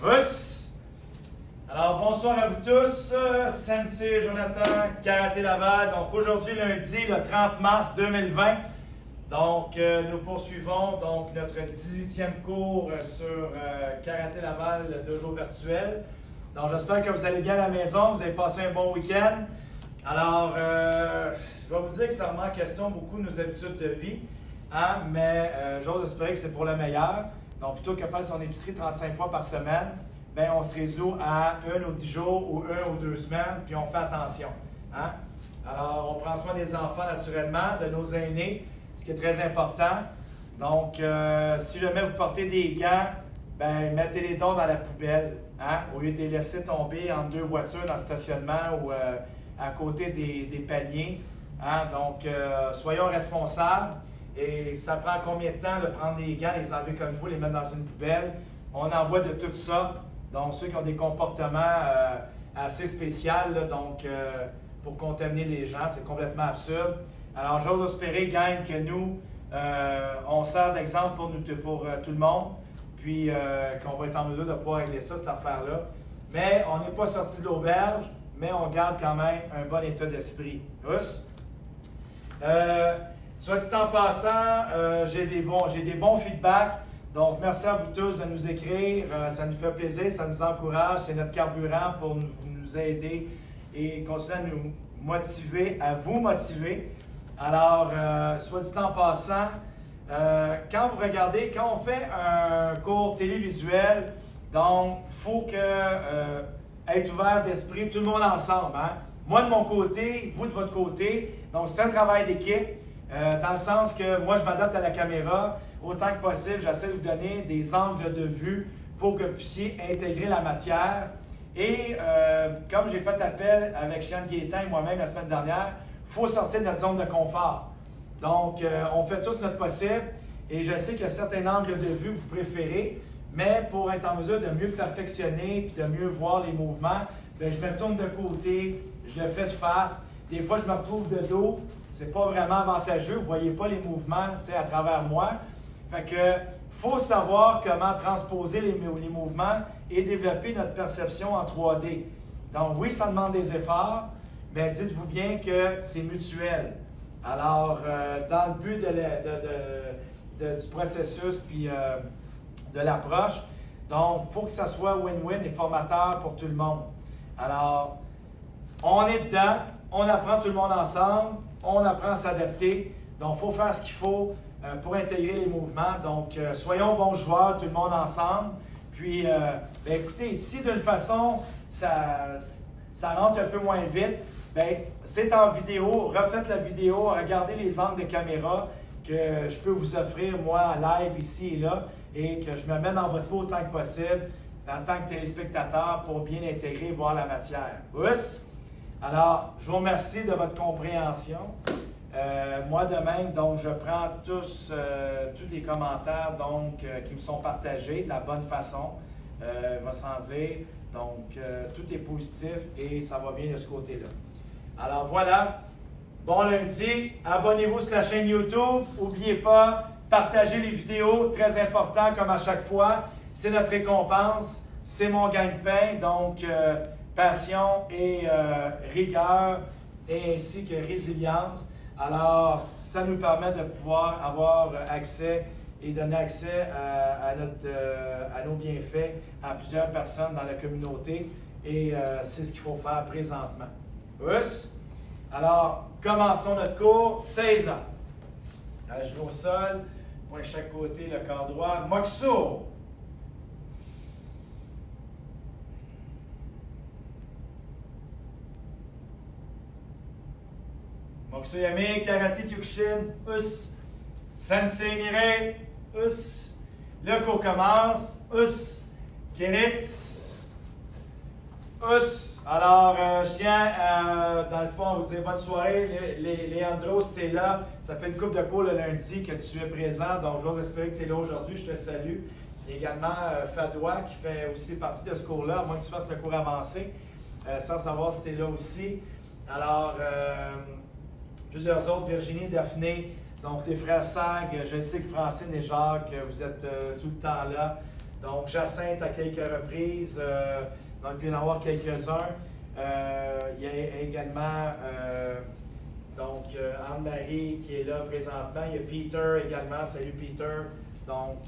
Us! Alors, bonsoir à vous tous. Sensei Jonathan, Karaté Laval. Donc, aujourd'hui, lundi, le 30 mars 2020. Donc, nous poursuivons notre 18e cours sur Karaté Laval, 2 jours virtuels. Donc, j'espère que vous allez bien à la maison, vous avez passé un bon week-end. Alors, je vais vous dire que ça remet en question beaucoup nos habitudes de vie, hein, mais j'ose espérer que c'est pour le meilleur. Donc, plutôt que de faire son épicerie 35 fois par semaine, bien, on se résout à 1 ou 10 jours ou 1 ou 2 semaines, puis on fait attention. Hein? Alors, on prend soin des enfants naturellement, de nos aînés, ce qui est très important. Donc, si jamais vous portez des gants, bien, mettez les dons dans la poubelle, hein? Au lieu de les laisser tomber entre 2 voitures dans le stationnement ou à côté des paniers. Hein? Donc, soyons responsables. Et ça prend combien de temps de prendre des gants, les enlever comme il faut, les mettre dans une poubelle? On en voit de toutes sortes. Donc, ceux qui ont des comportements assez spéciaux, là, donc pour contaminer les gens, c'est complètement absurde. Alors, j'ose espérer, gang, que nous, on sert d'exemple pour tout le monde, puis qu'on va être en mesure de pouvoir régler ça, cette affaire-là. Mais on n'est pas sorti de l'auberge, mais on garde quand même un bon état d'esprit. Soit dit en passant, j'ai des bons feedbacks. Donc, merci à vous tous de nous écrire. Ça nous fait plaisir, ça nous encourage. C'est notre carburant pour nous aider et continuer à nous motiver, à vous motiver. Alors, soit dit en passant, quand vous regardez, quand on fait un cours télévisuel, donc, il faut être ouvert d'esprit, tout le monde ensemble. Hein? Moi, de mon côté, vous de votre côté. Donc, c'est un travail d'équipe. Dans le sens que moi, je m'adapte à la caméra. Autant que possible, j'essaie de vous donner des angles de vue pour que vous puissiez intégrer la matière. Et comme j'ai fait appel avec Chiane Gaétan et moi-même la semaine dernière, il faut sortir de notre zone de confort. Donc, on fait tous notre possible. Et je sais qu'il y a certains angles de vue que vous préférez, mais pour être en mesure de mieux perfectionner et de mieux voir les mouvements, bien, je me tourne de côté, je le fais de face. Des fois, je me retrouve de dos. C'est pas vraiment avantageux. Vous ne voyez pas les mouvements à travers moi. Fait que faut savoir comment transposer les mouvements et développer notre perception en 3D. Donc oui, ça demande des efforts, mais dites-vous bien que c'est mutuel. Alors, dans le but du processus puis de l'approche, donc il faut que ça soit win-win et formateur pour tout le monde. Alors, on est dedans, on apprend tout le monde ensemble, on apprend à s'adapter. Donc, il faut faire ce qu'il faut pour intégrer les mouvements. Donc, soyons bons joueurs, tout le monde ensemble. Puis, bien, écoutez, si d'une façon, ça rentre un peu moins vite, bien, c'est en vidéo. Refaites la vidéo, regardez les angles de caméra que je peux vous offrir, moi, en live ici et là, et que je me mets dans votre peau autant que possible, en tant que téléspectateur, pour bien intégrer et voir la matière. Alors, je vous remercie de votre compréhension. Moi de même, donc, je prends tous les commentaires qui me sont partagés de la bonne façon, va sans dire. Donc, tout est positif et ça va bien de ce côté-là. Alors voilà, bon lundi, abonnez-vous sur la chaîne YouTube. N'oubliez pas, partagez les vidéos, très important comme à chaque fois. C'est notre récompense, c'est mon gagne-pain, donc passion et rigueur, et ainsi que résilience. Alors, ça nous permet de pouvoir avoir accès et donner accès à nos bienfaits à plusieurs personnes dans la communauté. Et c'est ce qu'il faut faire présentement. Alors, commençons notre cours. 16 ans. À genoux au sol, point chaque côté, le corps droit. Mokuso. Mokuso Yame, Karaté Kyokushin, Sensei Nire, Le cours commence, Kiritz, Alors, je tiens dans le fond, à vous dire bonne soirée. Leandro, si tu es là, ça fait une couple de cours le lundi que tu es présent, donc j'ose espérer que tu es là aujourd'hui, je te salue. Il y a également Fadoua qui fait aussi partie de ce cours-là, à moins que tu fasses le cours avancé, sans savoir si tu es là aussi. Alors, plusieurs autres, Virginie, Daphné, donc les frères Sag, je sais que Francine et Jacques, vous êtes tout le temps là. Donc, Jacinthe à quelques reprises, donc il peut y en avoir quelques-uns. Il y a également Anne-Marie qui est là présentement. Il y a Peter également. Salut Peter. Donc,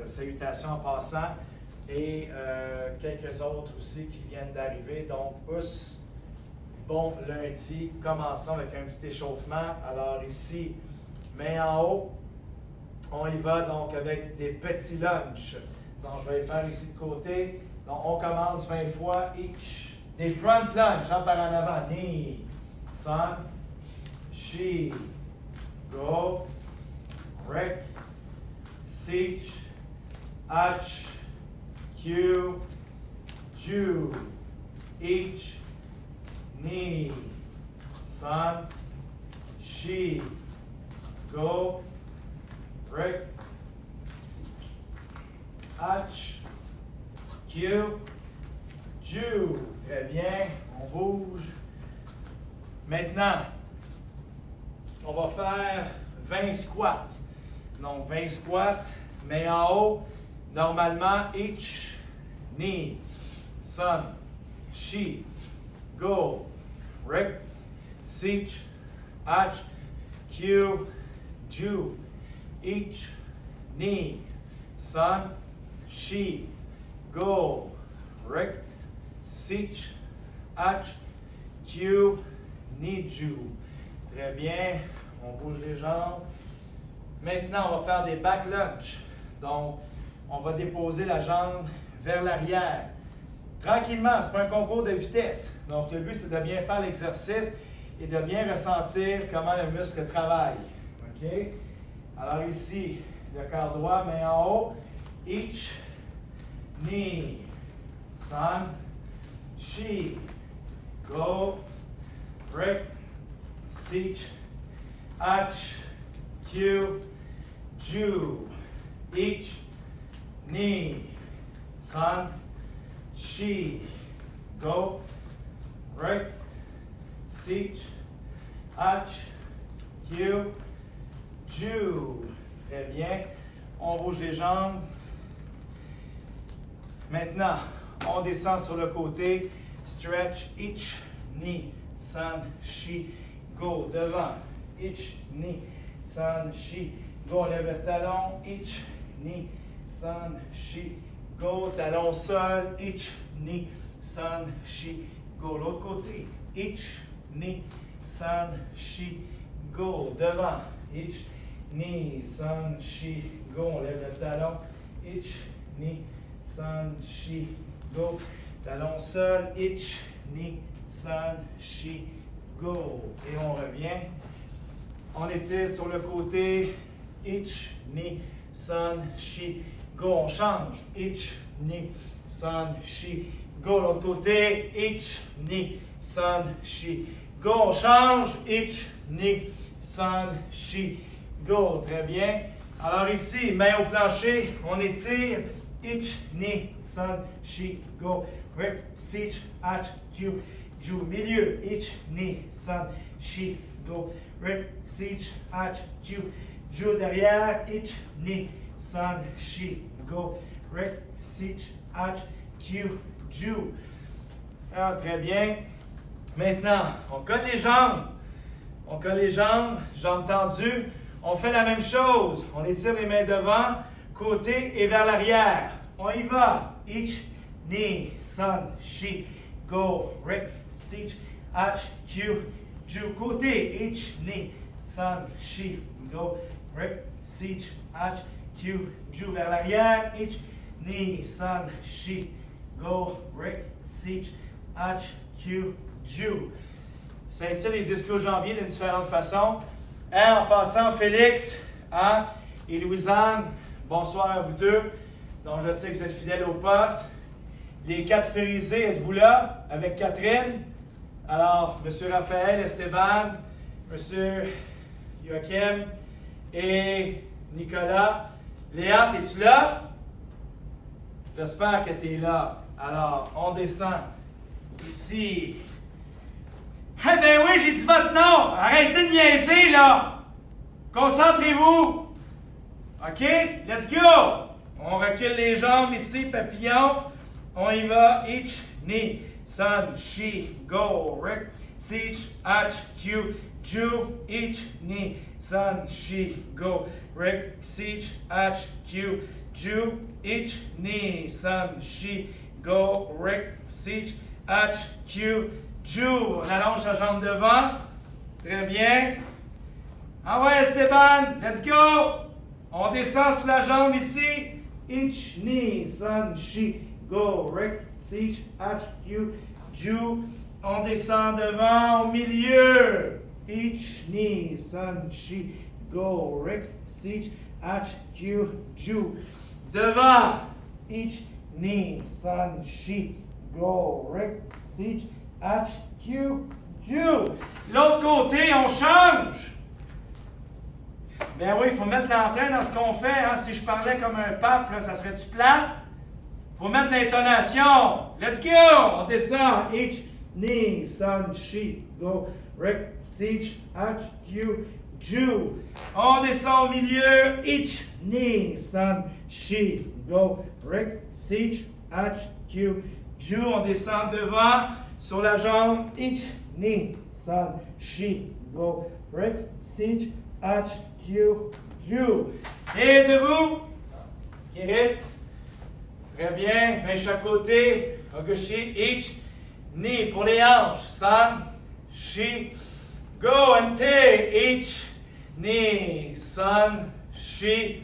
salutations en passant. Et quelques autres aussi qui viennent d'arriver. Donc, bon lundi. Commençons avec un petit échauffement. Alors ici, main en haut. On y va donc avec des petits lunges. Donc, je vais les faire ici de côté. Donc, on commence 20 fois each. Des front lunges, par en avant. Knee, sun, she, go, rec, sich, ach, q, ju, each, knee, sun, she, go, rec, ach, q, ju. Très bien, on bouge. Maintenant, on va faire 20 squats. Donc, 20 squats, main en haut. Normalement, each, knee, sun, she, go, rec, sich, ach, q, ju, each, knee, sun, she, go, rec, sich, ach, q, ni, ju. Très bien, on bouge les jambes. Maintenant, on va faire des back lunges. Donc, on va déposer la jambe vers l'arrière. Tranquillement, ce n'est pas un concours de vitesse. Donc, le but, c'est de bien faire l'exercice et de bien ressentir comment le muscle travaille. OK? Alors ici, le corps droit, main en haut. Each, knee, sun, she, go, rec, sich, ach, q, ju, each, knee, sun, she, go, rec, sich, ach, q, ju. Très bien. On bouge les jambes. Maintenant, on descend sur le côté. Stretch each knee, sun, she, go. Devant. Each knee, sun, she, go. On lève le talon. Each knee, sun, she, go. Talon seul. Each knee, sun, she, go. L'autre côté. Each knee, sun, she, go. Devant. Each knee, sun, she, go. On lève le talon. Each knee, sun, she, go. Talon seul. Each knee, sun, she, go. Et on revient. On étire sur le côté. Each knee, sun, she, go. On change. Each knee, sun, she, go. L'autre côté. Each knee, sun, she, go. On change. Each knee, sun, she, go. Très bien. Alors ici, main au plancher, on étire. Each knee, sun, she, go. Rec, sich, ach, q, ju. Milieu. Each knee, sun, she, go. Rec, sich, ach, q, ju. Derrière. Each knee, sun, she, go. Rec, sich, ach, q, ju. Ah, très bien. Maintenant, on colle les jambes. On colle les jambes, jambes tendues. On fait la même chose. On étire les mains devant, côté et vers l'arrière. On y va. Each knee, sun, she, go. Rec, sich, ach, q, ju. Côté. Each knee, sun, she, go. Rec, sich, ach, q, ju. Vers l'arrière. Each knee, sun, she, go. Rec, sich, ach, q, ju. Ça étire les ischio-jambiers d'une différente façon. En passant, Félix et Louisanne, bonsoir à vous deux. Donc, je sais que vous êtes fidèles au poste. Les quatre frisés, êtes-vous là avec Catherine? Alors, M. Raphaël, Esteban, M. Joachim et Nicolas. Léa, es-tu là? J'espère que tu es là. Alors, on descend ici. Eh ben oui, j'ai dit votre nom! Arrêtez de niaiser, là! Concentrez-vous! OK? Let's go! On recule les jambes ici, papillon. On y va. Ich, ni, san, shi, go, rek, sich, ach, q, ju, ich, ni, san, shi, go, rek, sich, ach, q, ju, ich, ni, san, shi, go, rek, sich, ach, q, ju. On allonge la jambe devant. Très bien. Ah ouais, Esteban, let's go! On descend sur la jambe ici. Ich, ni, san, shi, go, rek, sich, ach, q, ju. On descend devant, au milieu. Ich, ni, san, shi, go, rek, sich, ach, q, ju. Devant. Ich, ni, san, shi, go, rek, sich, ach, q, ju. L'autre côté, on change. Ben oui, il faut mettre l'antenne dans ce qu'on fait. Hein. Si je parlais comme un pape, là, ça serait-tu plat? Il faut mettre l'intonation. Let's go! On descend. Ich, ni, san, shi, go, rek, sich, ach, q, ju. On descend au milieu. Ich, ni, san, shi, go, rek, sich, ach, q, ju. On descend devant sur la jambe. Ich, ni, san, shi, go, rek, sich, ach, q, ju. Et debout. Kiritz. Très bien. Main chaque côté. Ogoshi. Ich. Ni. Pour les hanches. San. Shi. Go. Ante. Ich. Ni. San. Shi.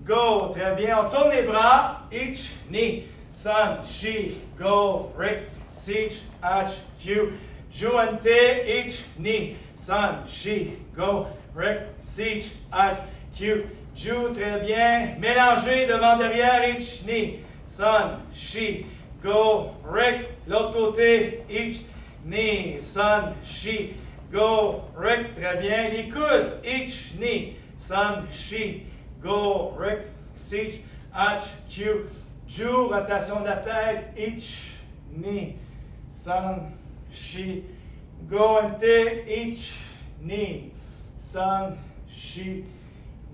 Go. Très bien. On tourne les bras. Ich. Ni. San. Shi. Go. Rek. Sich. Ach. Q. Ju. Ante. Ich. Ni. San. Shi. Go. Rek, sich, ach, q, ju, très bien. Mélangez devant, derrière, ich, ni, san, shi, go, rek. L'autre côté, ich, ni, san, shi, go, rek. Très bien. Les coudes, ich, ni, san, shi, go, rek, sich, ach, q, ju. Rotation de la tête, ich, ni, san, shi, go, ante, ich, ni, san, shi,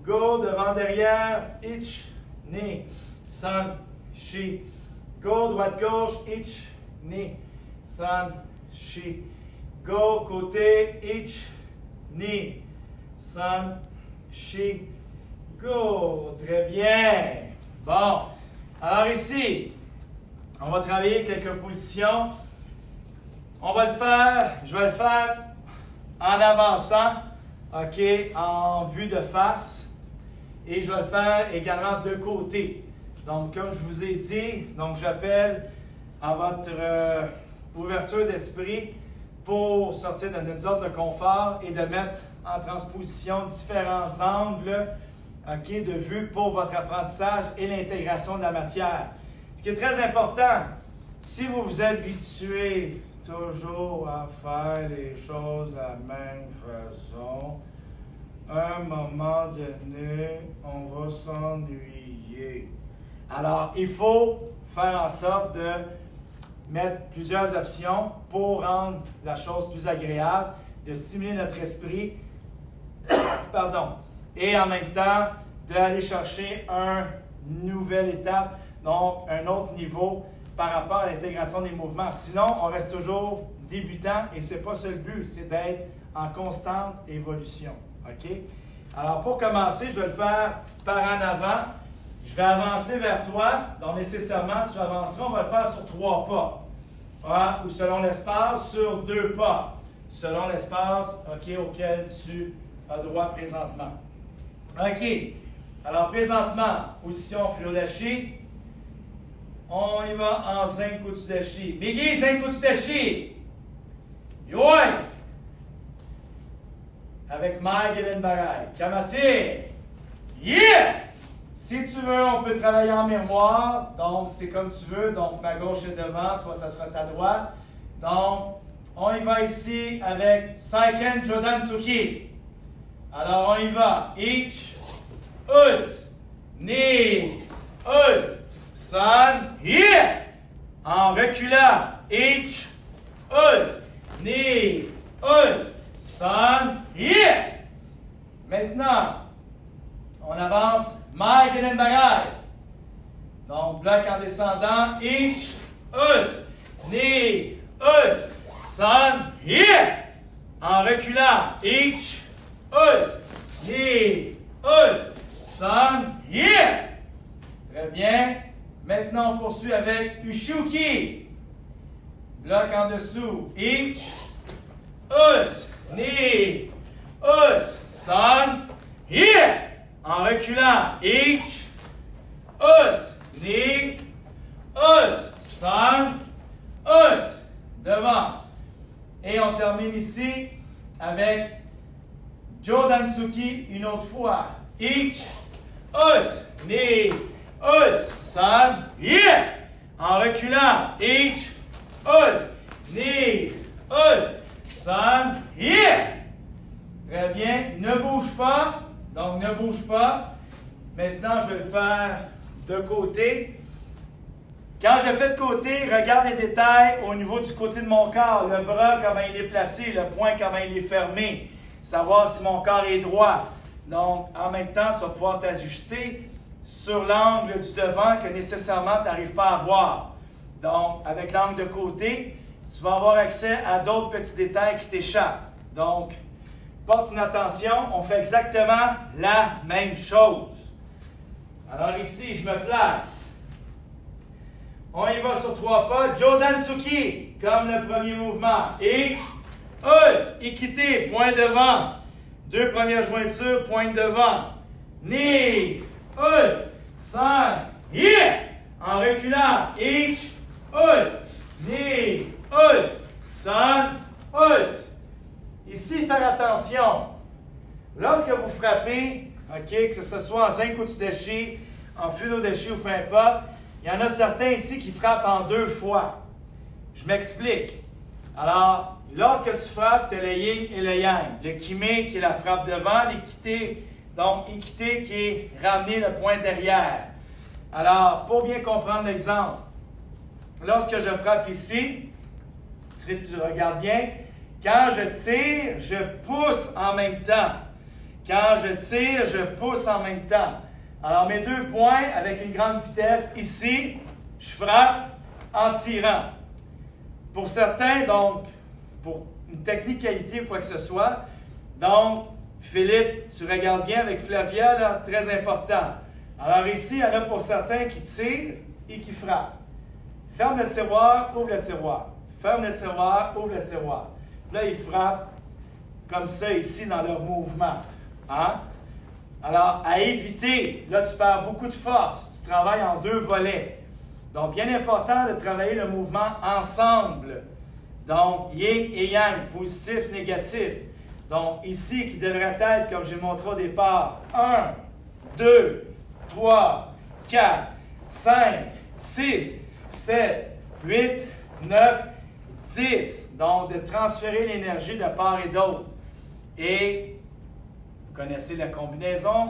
go, devant, derrière, ich, ni, san, shi, go, droite, gauche, ich, ni, san, shi, go, côté, ich, ni, san, shi, go. Très bien. Bon. Alors ici, on va travailler quelques positions. On va le faire, je vais le faire en avançant. OK, en vue de face. Et je vais le faire également de côté. Donc, comme je vous ai dit, donc j'appelle à votre ouverture d'esprit pour sortir de notre zone de confort et de mettre en transposition différents angles, OK, de vue pour votre apprentissage et l'intégration de la matière. Ce qui est très important, si vous vous habituez toujours à faire les choses de la même façon, à un moment donné, on va s'ennuyer. Alors, il faut faire en sorte de mettre plusieurs options pour rendre la chose plus agréable, de stimuler notre esprit, pardon, et en même temps, d'aller chercher une nouvelle étape, donc un autre niveau par rapport à l'intégration des mouvements. Sinon, on reste toujours débutant et ce n'est pas ça le but, c'est d'être en constante évolution. OK? Alors, pour commencer, je vais le faire par en avant. Je vais avancer vers toi, donc nécessairement, tu avanceras. On va le faire sur 3 pas. Voilà, ou selon l'espace, sur 2 pas. Selon l'espace, OK, auquel tu as droit présentement. OK. Alors, présentement, position Furodachi. On y va en Zenko Tsudachi. Migi, Zenko Tsudachi. Yoi. Avec Mike Ellen Barai. Kamate. Yeah! Si tu veux, on peut travailler en miroir. Donc, c'est comme tu veux. Donc, ma gauche est devant. Toi, ça sera ta droite. Donc, on y va ici avec Saiken Jodan Suki. Alors, on y va. Ich, us, ni, us, san, hier. En reculant. Ich, us, ni, us, san, hier. Maintenant, on avance. Mike Eden Bagai. Donc, bloc en descendant. Ich, us, ni, us, san, yeah. En reculant. Ich, us, ni, us, san, yeah. Très bien. Maintenant, on poursuit avec Ushuki. Bloc en dessous. Ich, us, ni, us, san, yeah. En reculant. Ich, us, ni, us, san, us. Devant. Et on termine ici avec Jodansuki une autre fois. Ich, us, ni, us, san, yeah. En reculant. Ich, us, ni, us, san, yeah. Très bien. Ne bouge pas. Donc, ne bouge pas. Maintenant, je vais le faire de côté. Quand je fais de côté, regarde les détails au niveau du côté de mon corps. Le bras, comment il est placé. Le poing, comment il est fermé. Savoir si mon corps est droit. Donc, en même temps, tu vas pouvoir t'ajuster sur l'angle du devant que nécessairement tu n'arrives pas à voir. Donc, avec l'angle de côté, tu vas avoir accès à d'autres petits détails qui t'échappent. Donc, porte une attention, on fait exactement la même chose. Alors ici, je me place. On y va sur 3 pas. Jodansuki, comme le premier mouvement. Ich, us, équité, point devant. 2 premières jointures, point devant. Ni, us, san, yeah. En reculant. Ich, us, ni, us, san, us. Ici, faire attention. Lorsque vous frappez, que ce soit en zinc ou tsudeshi, en fudo-deshi ou peu importe, il y en a certains ici qui frappent en 2 fois. Je m'explique. Alors, lorsque tu frappes, tu as le yin et le yang. Le kime qui est la frappe devant, l'équité, donc équité qui est ramener le point derrière. Alors, pour bien comprendre l'exemple, lorsque je frappe ici, tu regardes bien, quand je tire, je pousse en même temps. Quand je tire, je pousse en même temps. Alors, mes 2 points avec une grande vitesse. Ici, je frappe en tirant. Pour certains, donc, pour une technicalité ou quoi que ce soit, donc, Philippe, tu regardes bien avec Flavia, là, très important. Alors ici, il y en a pour certains qui tirent et qui frappent. Ferme le tiroir, ouvre le tiroir. Ferme le tiroir, ouvre le tiroir. Là, ils frappent comme ça ici dans leur mouvement. Hein? Alors, à éviter, là, tu perds beaucoup de force. Tu travailles en 2 volets. Donc, bien important de travailler le mouvement ensemble. Donc, yin et yang, positif, négatif. Donc, ici, qui devrait être, comme j'ai montré au départ, 1, 2, 3, 4, 5, 6, 7, 8, 9, 10. Donc, de transférer l'énergie de part et d'autre. Et, vous connaissez la combinaison,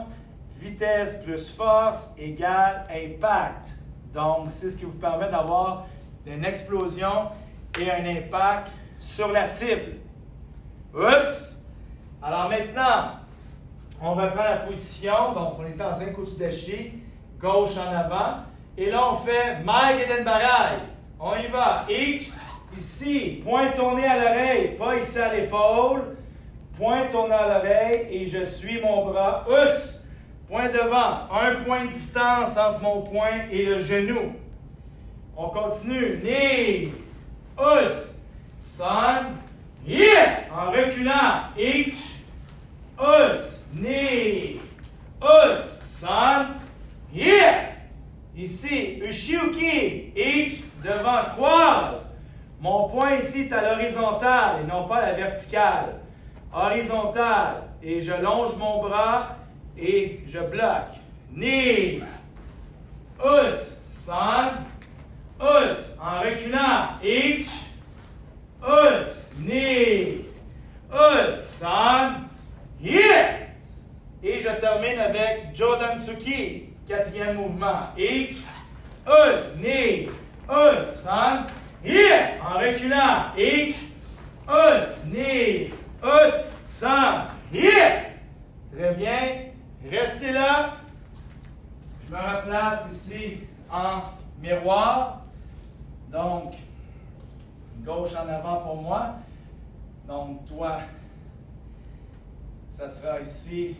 vitesse plus force égale impact. Donc, c'est ce qui vous permet d'avoir une explosion et un impact sur la cible. Us. Alors maintenant, on va prendre la position. Donc, on est dans un Kutsudashi, gauche en avant. Et là, on fait Maigeden Barai. On y va. Ich. Ici, point tourné à l'oreille, pas ici à l'épaule. Point tourné à l'oreille et je suis mon bras. Us, point devant. 1 point de distance entre mon poing et le genou. On continue. Ni, us, san, yeah. En reculant. Ich, us, ni, us, san, yeah. Ici, ushiuki. Ich, devant, croise. Mon poing ici est à l'horizontale et non pas à la verticale. Horizontale. Et je longe mon bras et je bloque. Ni. Us. San. Us. En reculant. Ich. Us. Ni. Us. San. Yeah. Et je termine avec Jodansuki. 4e mouvement. Ich. Us. Ni. Us. San. Yeah. En reculant. Ich. Us. Ni. Us. San. Yeah. Très bien. Restez là. Je me replace ici en miroir. Donc, gauche en avant pour moi. Donc, toi, ça sera ici.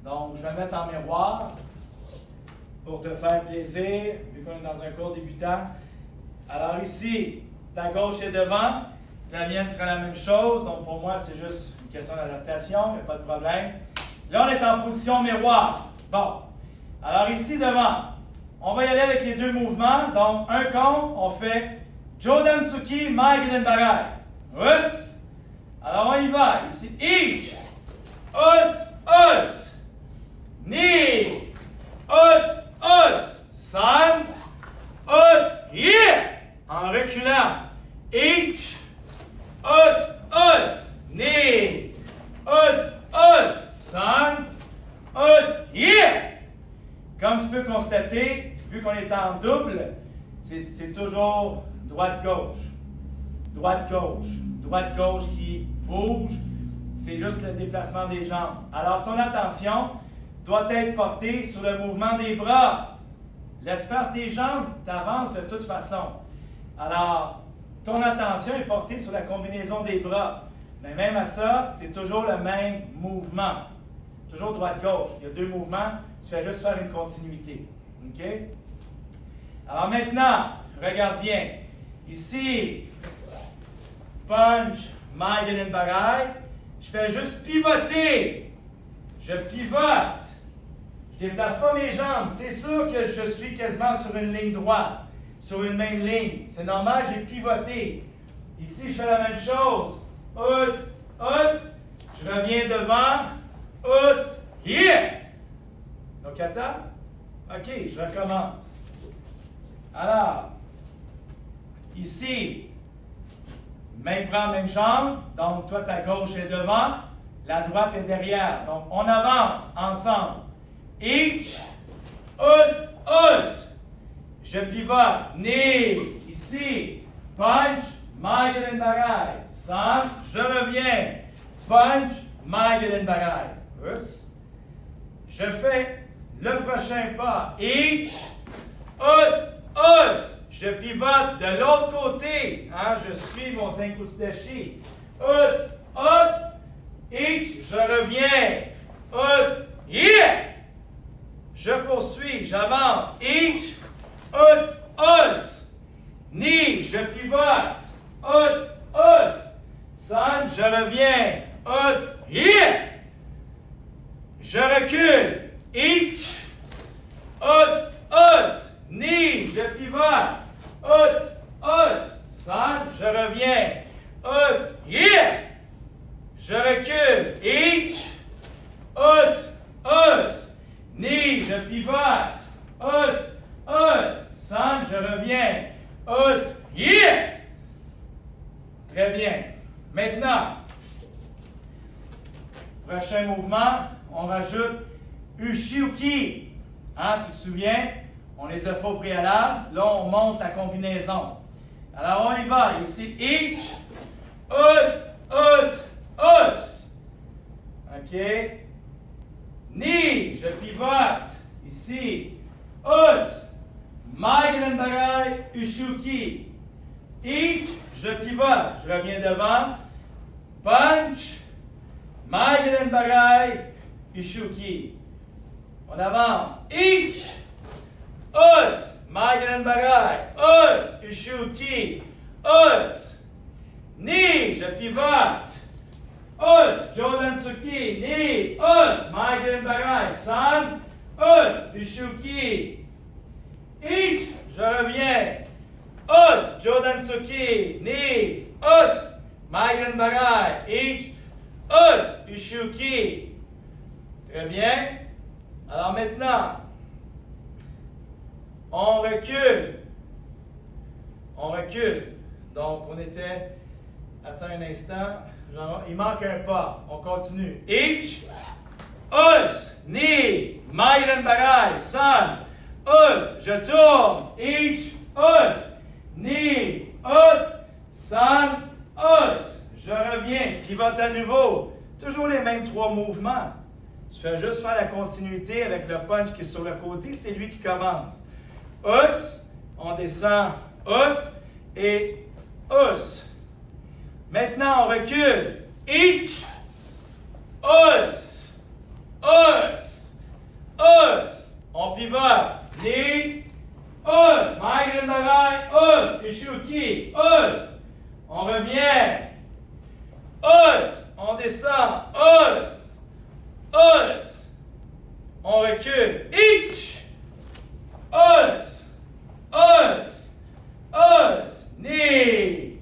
Donc, je vais mettre en miroir pour te faire plaisir, vu qu'on est dans un cours débutant. Alors ici, ta gauche est devant. La mienne sera la même chose. Donc, pour moi, c'est juste une question d'adaptation. Il n'y a pas de problème. Là, on est en position miroir. Bon. Alors ici, devant, on va y aller avec les deux mouvements. Donc, un compte, on fait Jodan Tsuki, Maigenen Barai. Us. Alors, on y va. Ici, each. Us. Ni. Us. San. Yeah. En reculant. Each. Ni. San. Yeah. Comme tu peux constater, vu qu'on est en double, c'est toujours droite-gauche. Droite-gauche. Droite-gauche qui bouge. C'est juste le déplacement des jambes. Alors, ton attention doit être portée sur le mouvement des bras. Laisse faire tes jambes, tu avances de toute façon. Alors, ton attention est portée sur la combinaison des bras. Mais même à ça, c'est toujours le même mouvement. Toujours droite-gauche. Il y a deux mouvements. Tu fais juste faire une continuité. OK? Alors maintenant, regarde bien. Ici, punch, Maigenen Barai. Je fais juste pivoter. Je pivote. Je ne déplace pas mes jambes. C'est sûr que je suis quasiment sur une ligne droite. Sur une même ligne. C'est normal, j'ai pivoté. Ici, je fais la même chose. Je reviens devant. Yeah! Donc, attends. OK, je recommence. Alors, ici, même bras, même jambe. Donc, toi, ta gauche est devant. La droite est derrière. Donc, on avance ensemble. Each. Je pivote. Ni. Ici. Punch. Maigenen Barai. San. Je reviens. Punch. Maigenen Barai. Je fais le prochain pas. Each. Je pivote de l'autre côté. Hein? Je suis mon Zenkutsdeshi. Each. Je reviens. Yeah! Je poursuis. J'avance. Each. Ni. Je pivote. San. Je reviens. Yeah! Je recule. Each. Ni. Je pivote. San. Je reviens. Yeah. Je recule. Each. Ni. Je pivote. San. Je reviens. Yeah. Très bien. Maintenant, prochain mouvement, on rajoute Ushi-uki. Hein, tu te souviens? On les a fait au préalable. Là, on monte la combinaison. Alors, on y va. Ici, each. OK? Ni. Je pivote. Ici. Maigenen Barai. Ushi-uki. Each. Je pivote. Je reviens devant. Punch. Maigenen Barai. Ushi-uki. On avance. Each. Maigenen Barai. Ushi-uki. Ni. Je pivote. Jodan Tsuki. Ni. Maigenen Barai. San. Ushi-uki. Each. Je reviens. Jodan Tsuki. Ni. Maigenen Barai. Each. Ushi-uki. Très bien. Alors maintenant, on recule. Donc, on était... Attends un instant. Il manque un pas. On continue. Each. Ni. Maigenen Barai. San. Je tourne. Each. Ni. San. Je reviens. Pivote à nouveau. Toujours les mêmes trois mouvements. Tu fais juste faire la continuité avec le punch qui est sur le côté, c'est lui qui commence. Os, on descend, os et os. Maintenant, on recule. Each, os, os, os. On pivote. Knee, os. Maigre Barai, os. Ishuki, os. On revient. Os. On descend. Os. Os. On recule. Each. Os. Os. Os. Knee.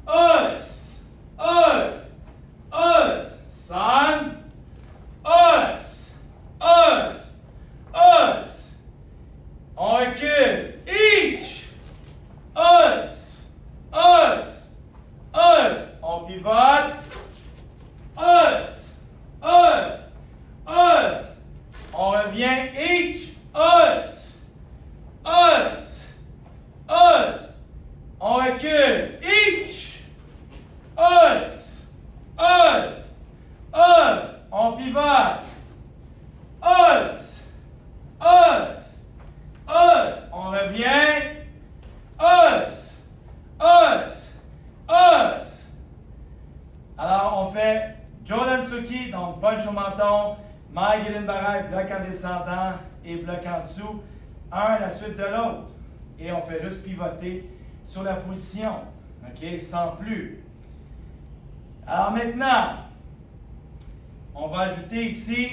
Os. Os. Os. Sun. Os. Os. Os. On recule. Each. Os. Os. Os. On pivote. Os. Os. Os. On revient. Each. Os. Os. Os. On recule. Each. Os. Os. Os. On pivote. Os. Os. Os. On revient. Os. Os. Os. Alors, on fait Jodan Tsuki, donc punch au menton, Mai Gilin Barai, bloc en descendant et bloc en dessous, un à la suite de l'autre. Et on fait juste pivoter sur la position, ok, sans plus. Alors maintenant, on va ajouter ici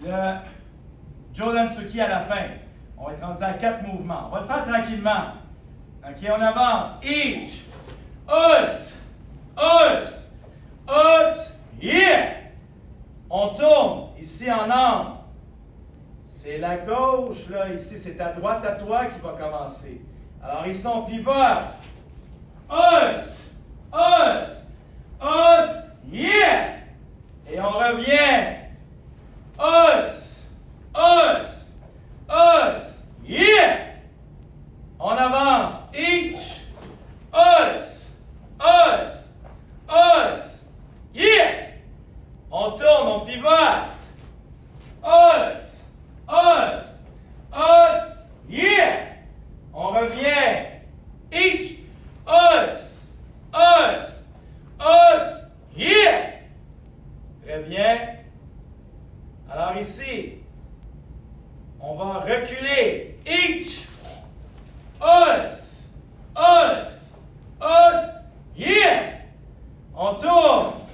le Jodan Tsuki à la fin. On va être rendu à 4 mouvements. On va le faire tranquillement. Ok, on avance. Each, os, os, os, yeah! On tourne ici en angle. C'est la gauche, là, ici, c'est ta droite à toi qui va commencer. Alors ici, on pivote. Os, os, os, yeah! Et on revient. Os, os, os, yeah! On avance. Each, os, os, os, yeah! On tourne, on pivote. Os, os, os, yeah! On revient. Each, os, os, os, yeah! Très bien. Alors ici, on va reculer. Each, os, os, os, yeah! On tourne.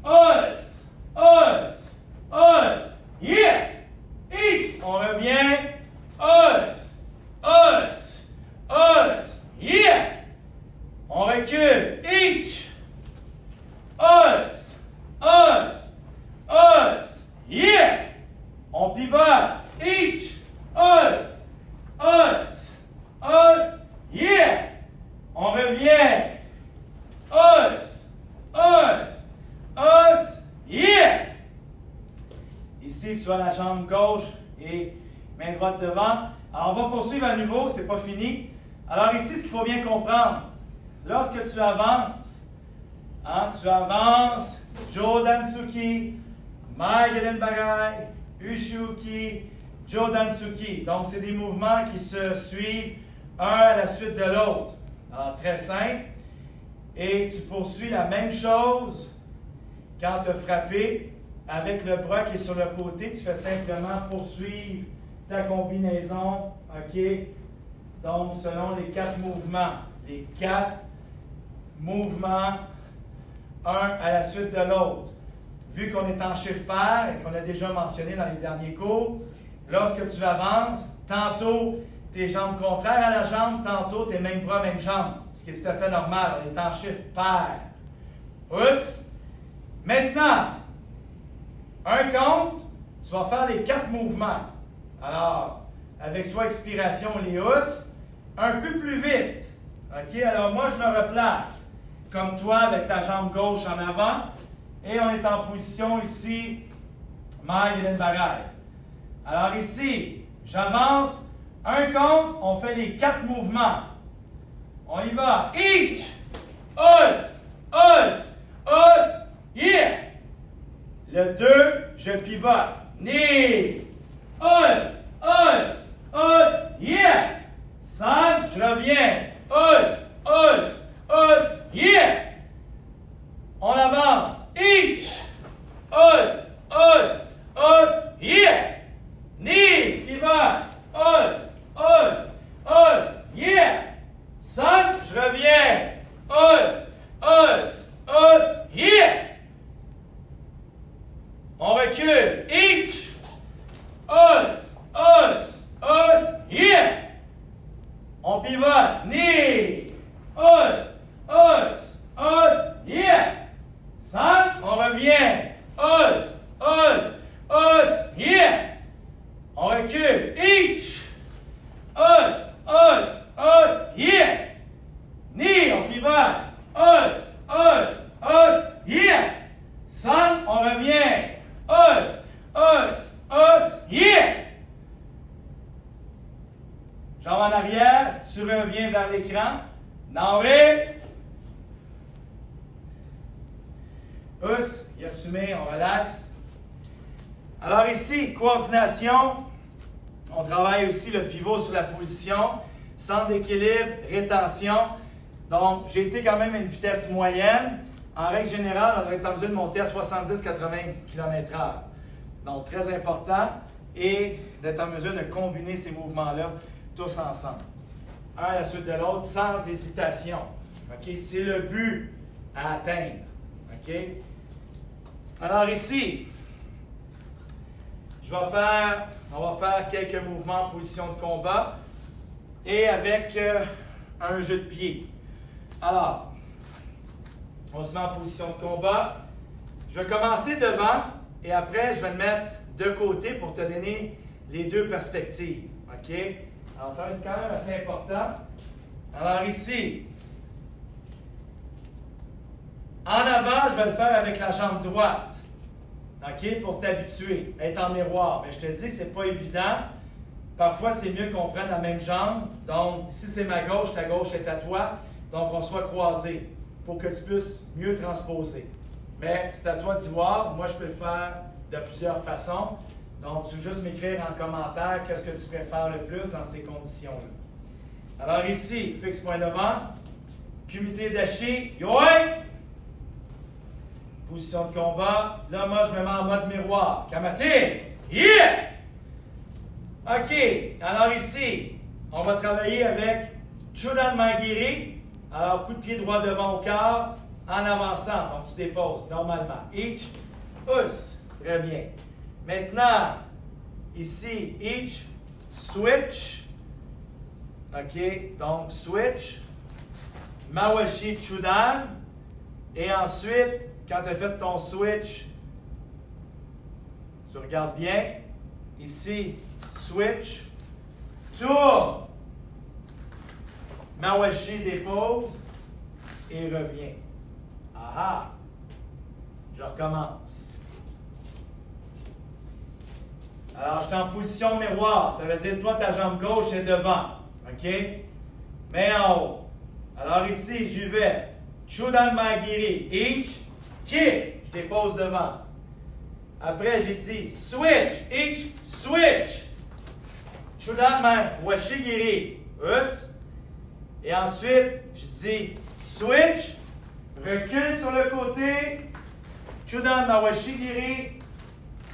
Os, os, os, yeah! Each, on revient. Os, os, os, yeah! On recule. Each, os, os, os, yeah! On pivote. Each, os, os, os, yeah! On revient. Os, os, os, yeah! Ici, tu as la jambe gauche et main droite devant. Alors, on va poursuivre à nouveau, c'est pas fini. Alors ici, ce qu'il faut bien comprendre, lorsque tu avances, Jodan Tsuki, Mai Gilin Barai, Ushuki, Jodan Tsuki. Donc, c'est des mouvements qui se suivent un à la suite de l'autre. Alors, très simple. Et tu poursuis la même chose quand tu as frappé avec le bras qui est sur le côté. Tu fais simplement poursuivre ta combinaison. OK? Donc, selon les 4 mouvements. Les 4 mouvements, un à la suite de l'autre. Vu qu'on est en chiffre pair et qu'on a déjà mentionné dans les derniers cours, lorsque tu avances, tantôt tes jambes contraires à la jambe, tantôt tes mêmes bras, même jambe. Ce qui est tout à fait normal, on est en chiffre pair. Us. Maintenant, un compte, tu vas faire les 4 mouvements. Alors, avec soit expiration, les us, un peu plus vite. OK? Alors, moi, je me replace comme toi avec ta jambe gauche en avant. Et on est en position ici, Mai Gilin Barai. Alors ici, j'avance. Un compte, on fait les 4 mouvements. On y va. Each, os, os, os, yeah. Le 2, je pivote. Knee. Os, yeah. 5, je reviens. Os, yeah. On avance. Each. Os, yeah. Knee, pivot. Os, yeah. 5, je reviens. Os, yeah. On recule. Each. Os, yeah. On pivote. Knee. Os, yeah. 5, on revient. Os, yeah. On recule. Each. Os, yeah. Knee, on pivote. Os, yeah. 5, on revient. Os, yeah. Jambes en arrière, tu reviens vers l'écran. N'enrée. Y assumer, on relaxe. Alors ici, coordination. On travaille aussi le pivot sur la position. Centre d'équilibre, rétention. Donc, j'ai été quand même à une vitesse moyenne. En règle générale, on devrait être en mesure de monter à 70-80 km/h. Donc, très important. Et d'être en mesure de combiner ces mouvements-là tous ensemble. Un à la suite de l'autre, sans hésitation. OK? C'est le but à atteindre. OK? Alors ici, on va faire quelques mouvements en position de combat et avec un jeu de pied. Alors, on se met en position de combat. Je vais commencer devant et après, je vais me mettre de côté pour te donner les deux perspectives. OK? Alors, ça va être quand même assez important. Alors ici, en avant, je vais le faire avec la jambe droite. OK? Pour t'habituer, être en miroir. Mais je te dis, c'est pas évident. Parfois, c'est mieux qu'on prenne la même jambe. Donc, si c'est ma gauche, ta gauche est à toi. Donc, on soit croisés pour que tu puisses mieux transposer. Mais c'est à toi d'y voir. Moi, je peux le faire de plusieurs façons. Donc, tu veux juste m'écrire en commentaire qu'est-ce que tu préfères le plus dans ces conditions-là. Alors ici, fixe point devant. Kumite dashi. Yoi! Position de combat. Là, moi, je me mets en mode miroir. Kamate. Yeah! OK. Alors ici, on va travailler avec Chodan Magiri. Alors, coup de pied droit devant au cœur en avançant. Donc, tu déposes normalement. Each, us. Très bien. Maintenant, ici, each, switch. OK. Donc, switch. Mawashi Chodan. Et ensuite, quand tu as fait ton switch, tu regardes bien. Ici, switch. Tourne. Mawashi dépose et revient. Aha! Je recommence. Alors, je suis en position miroir. Ça veut dire toi, ta jambe gauche est devant. OK? Main en haut. Alors ici, j'y vais. Chodan Magiri. Each. Kick. Je dépose devant. Après, j'ai dit switch. Each. Switch. Chodan Magiri. Us. Et ensuite, je dis switch. Recule sur le côté. Chodan Mawashigiri.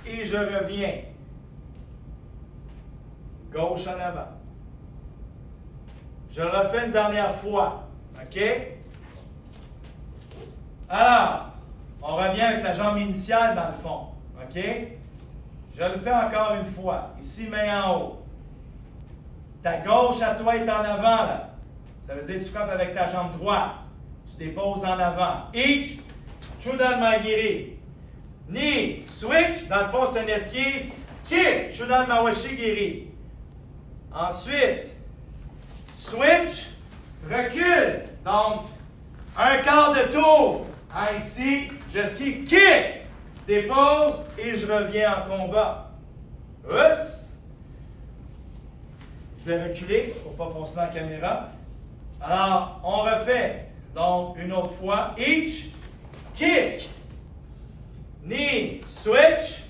Et je reviens. Gauche en avant. Je le refais une dernière fois. OK? Alors, on revient avec la jambe initiale dans le fond. OK? Je le fais encore une fois. Ici, main en haut. Ta gauche à toi est en avant, là. Ça veut dire que tu frappes avec ta jambe droite. Tu déposes en avant. Each, Chodan Magiri. Knee, switch. Dans le fond, c'est un esquive. Kick, Chodan Mawashigiri. Ensuite, switch, recule. Donc, un quart de tour. Ici, j'esquive, kick, dépose et je reviens en combat. Us. Je vais reculer pour ne pas foncer dans la caméra. Alors, on refait. Donc, une autre fois. Each, kick. Knee, switch.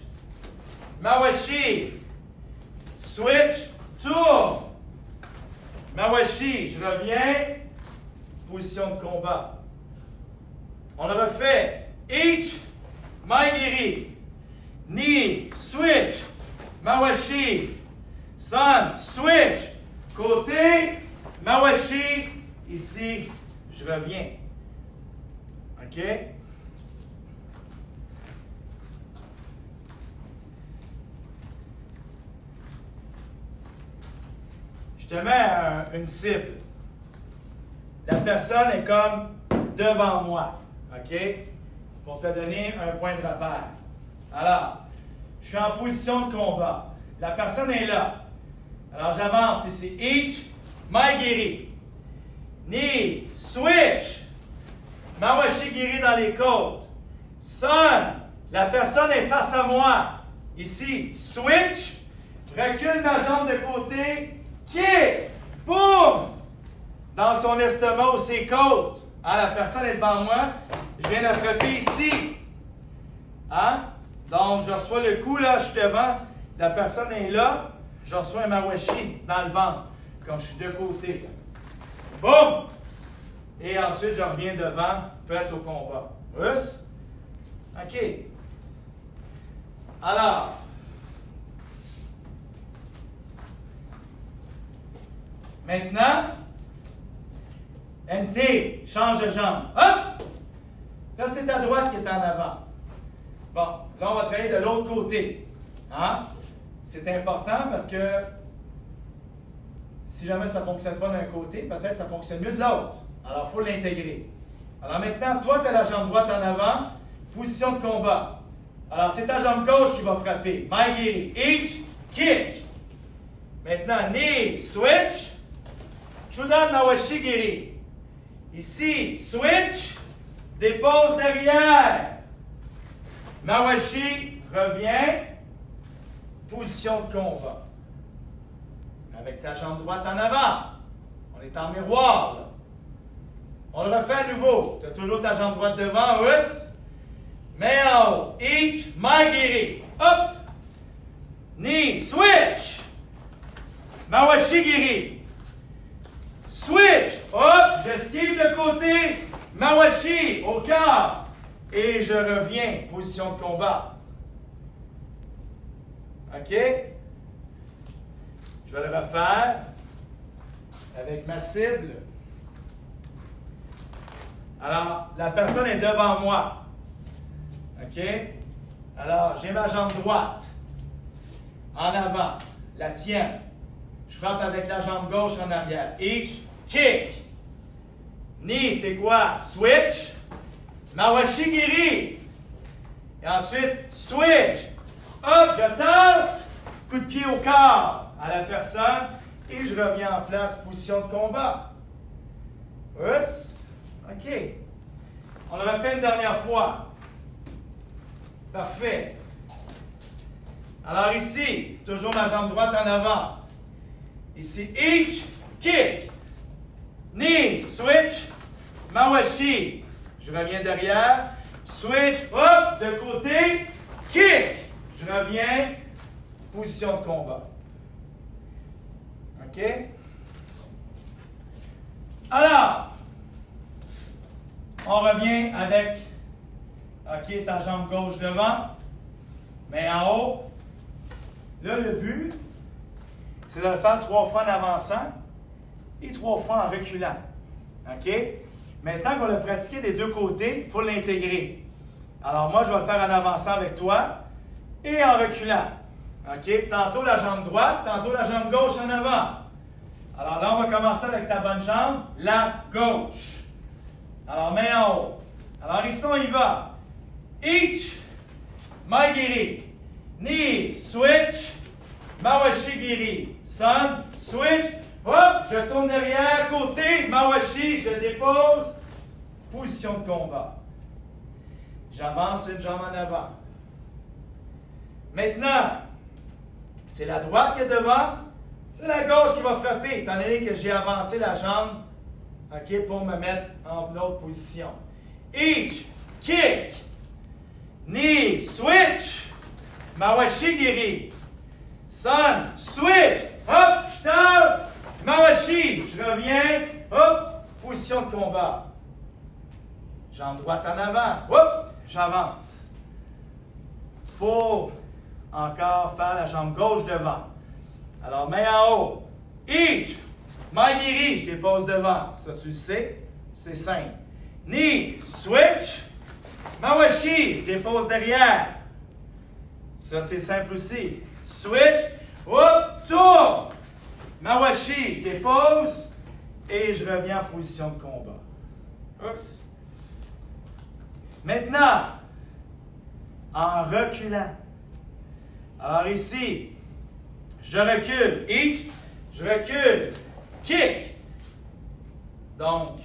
Mawashi. Switch, tourne. Mawashi, je reviens. Position de combat. On le refait. Each, Maigiri. Knee, switch. Mawashi. Sun, switch. Côté, Mawashi. Ici, je reviens. OK? Je te mets une cible. La personne est comme devant moi. OK? Pour te donner un point de repère. Alors, je suis en position de combat. La personne est là. Alors, j'avance ici. Each, Maigiri. Knee, switch. Mawashi-giri dans les côtes. Sun, la personne est face à moi. Ici, switch. Recule ma jambe de côté. Kick. Boum. Dans son estomac ou ses côtes. Ah, la personne est devant moi. Je viens de frapper ici. Hein? Donc, je reçois le coup là, je suis devant. La personne est là. Je reçois un mawashi dans le ventre. Comme je suis de côté. Boum! Et ensuite, je reviens devant, prêt au combat. Russe? OK. Alors. Maintenant, NT, change de jambe. Hop! Là, c'est ta droite qui est en avant. Bon, là, on va travailler de l'autre côté. Hein? C'est important parce que si jamais ça ne fonctionne pas d'un côté, peut-être que ça fonctionne mieux de l'autre. Alors, il faut l'intégrer. Alors maintenant, toi, tu as la jambe droite en avant, position de combat. Alors, c'est ta jambe gauche qui va frapper. Maigiri, each, kick. Maintenant, knee, switch. Chudan Mawashi-giri. Ici, switch, dépose derrière. Mawashi, revient, position de combat. Avec ta jambe droite en avant. On est en miroir, là. On le refait à nouveau. Tu as toujours ta jambe droite devant, us. Main en haut. Each, Maigiri. Hop. Knee, switch. Mawashi-giri. Switch. Hop. J'esquive de côté. Mawashi au cœur. Et je reviens. Position de combat. OK? Je vais le refaire avec ma cible. Alors, la personne est devant moi. OK? Alors, j'ai ma jambe droite en avant, la tienne. Je frappe avec la jambe gauche en arrière. Each, kick. Knee, c'est quoi? Switch. Mawashi-giri. Et ensuite, switch. Hop, je tasse. Coup de pied au corps à la personne. Et je reviens en place, position de combat. Us. OK. On le refait une dernière fois. Parfait. Alors ici, toujours ma jambe droite en avant. Ici, each, kick. Knee, switch. Mawashi. Je reviens derrière. Switch, hop, de côté. Kick. Je reviens. Position de combat. OK? Alors, on revient avec, OK, ta jambe gauche devant, mais en haut. Là, le but, c'est de le faire 3 fois en avançant et 3 fois en reculant. OK? Maintenant qu'on l'a pratiqué des deux côtés, il faut l'intégrer. Alors, moi, je vais le faire en avançant avec toi et en reculant. OK? Tantôt la jambe droite, tantôt la jambe gauche en avant. Alors là, on va commencer avec ta bonne jambe, la gauche. Alors, main en haut. Alors ici, on y va. Each, Maigiri. Knee, switch. Mawashi-giri. Sun, switch. Hop, je tourne derrière, côté, Mawashi, je dépose. Position de combat. J'avance une jambe en avant. Maintenant, c'est la droite qui est devant, c'est la gauche qui va frapper, étant donné que j'ai avancé la jambe, OK, pour me mettre en l'autre position. Each, kick. Knee, switch. Mawashi giri. Sun, switch. Hop, je tasse. Mawashi, je reviens. Hop, position de combat. Jambe droite en avant. Hop, j'avance. Pour encore faire la jambe gauche devant. Alors, main en haut. Each. Main giri, je dépose devant. Ça, tu le sais, c'est simple. Knee, switch. Mawashi, je dépose derrière. Ça, c'est simple aussi. Switch. Hop, tourne. Mawashi, je dépose. Et je reviens en position de combat. Oups. Maintenant, en reculant. Alors ici, je recule. Each, je recule. Kick. Donc,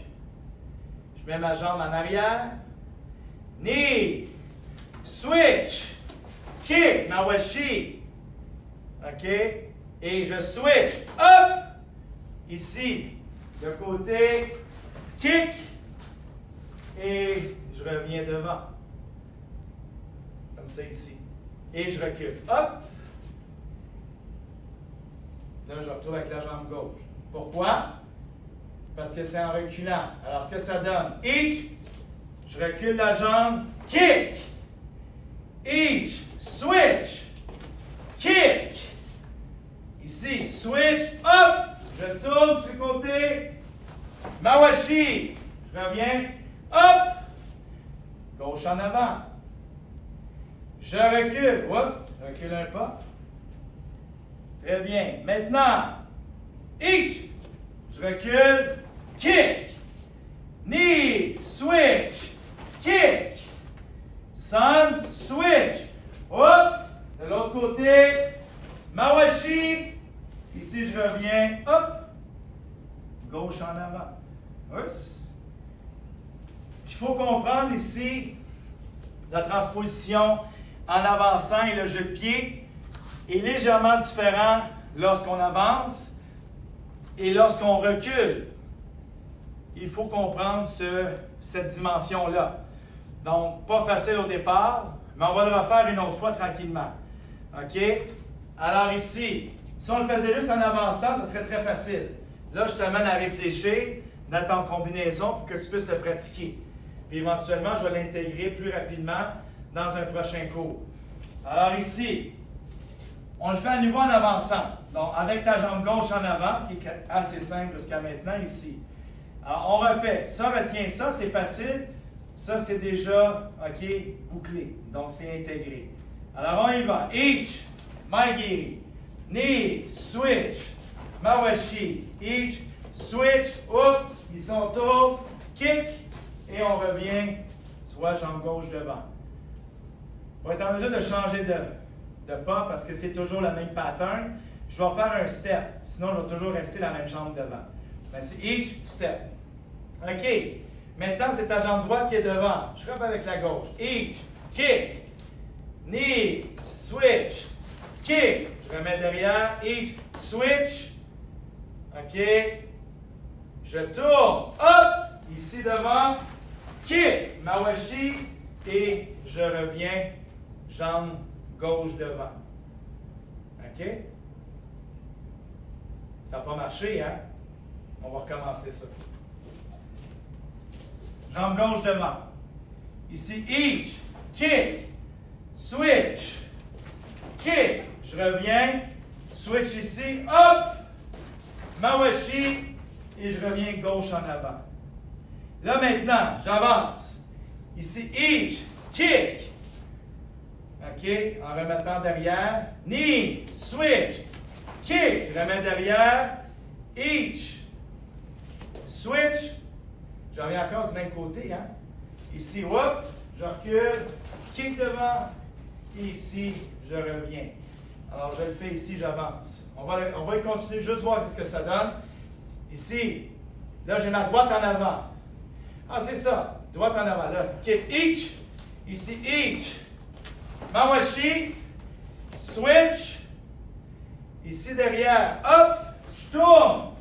je mets ma jambe en arrière. Knee. Switch. Kick. Mawashi. OK? Et je switch. Hop! Ici, de côté. Kick. Et je reviens devant. Comme ça ici. Et je recule. Hop! Là, je retrouve avec la jambe gauche. Pourquoi? Parce que c'est en reculant. Alors, ce que ça donne? Each, je recule la jambe. Kick! Each, switch! Kick! Ici, switch, hop! Je tourne sur le côté. Mawashi! Je reviens. Hop! Gauche en avant. Je recule. Hop! Je recule un pas. Très bien. Maintenant, each. Je recule. Kick. Knee. Switch. Kick. Sun. Switch. Hop! De l'autre côté. Mawashi. Ici, je reviens. Hop! Gauche en avant. Oups. Ce qu'il faut comprendre ici, la transposition en avançant et le jeu de pied est légèrement différent lorsqu'on avance et lorsqu'on recule. Il faut comprendre cette dimension-là. Donc, pas facile au départ, mais on va le refaire une autre fois tranquillement. OK? Alors ici, si on le faisait juste en avançant, ça serait très facile. Là, je t'amène à réfléchir dans ton combinaison pour que tu puisses le pratiquer. Puis éventuellement, je vais l'intégrer plus rapidement dans un prochain cours. Alors ici, on le fait à nouveau en avançant. Donc, avec ta jambe gauche en avant, ce qui est assez simple jusqu'à maintenant ici. Alors, on refait. Ça, retiens ça, c'est facile. Ça, c'est déjà, OK, bouclé. Donc, c'est intégré. Alors, on y va. Each, maigiri, knee, switch, mawashi, each, switch, hop, ils sont autour, kick, et on revient, tu vois, jambe gauche devant. On va être en mesure de changer de pas parce que c'est toujours le même pattern. Je vais faire un step, sinon je vais toujours rester la même jambe devant. Mais c'est each step. OK. Maintenant, c'est ta jambe droite qui est devant. Je frappe avec la gauche. Each, kick, knee, switch, kick. Je remets derrière. Each, switch. OK. Je tourne. Hop! Ici devant. Kick. Mawashi. Et je reviens. Jambe gauche devant. OK? Ça n'a pas marché, hein? On va recommencer ça. Jambe gauche devant. Ici, each, kick, switch, kick. Je reviens, switch ici, hop, mawashi, et je reviens gauche en avant. Là maintenant, j'avance. Ici, each, kick. OK, en remettant derrière. Knee, switch, kick. Je remets derrière. Each, switch. Je reviens encore du même côté. Hein? Ici, hop, je recule. Kick devant. Ici, je reviens. Alors, je le fais ici, j'avance. On va y continuer, juste voir ce que ça donne. Ici, là, j'ai ma droite en avant. Ah, c'est ça. Droite en avant. Là, kick, each. Ici, each. Mawashi. Switch. Ici, derrière. Hop. Je tourne.